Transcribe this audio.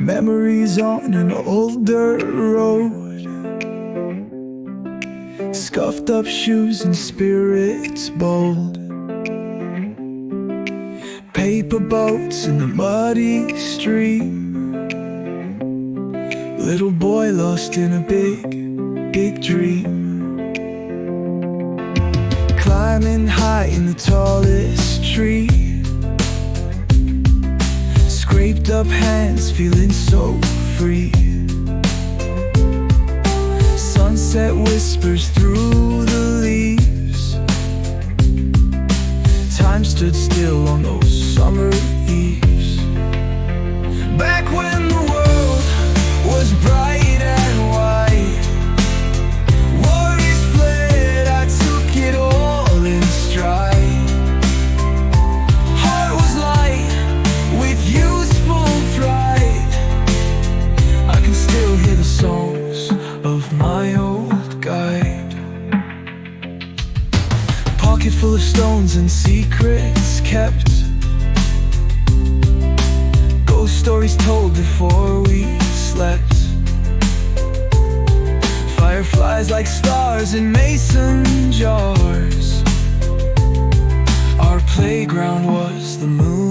Memories on an old dirt road, scuffed up shoes and spirits bold, paper boats in the muddy stream, little boy lost in a big, big dream. Climbing high in the tallest tree, scraped up hands feeling so free. Sunset whispers through the leaves, time stood still on those summer eves. Back when the world was bright and white, worries fled, I took it all in stride. Heart was light with youthful pride, I can still hear the songs of my old guide. Pocket full of stones and secrets kept, ghost stories told before we slept. Fireflies like stars in mason jars, our playground was the moon.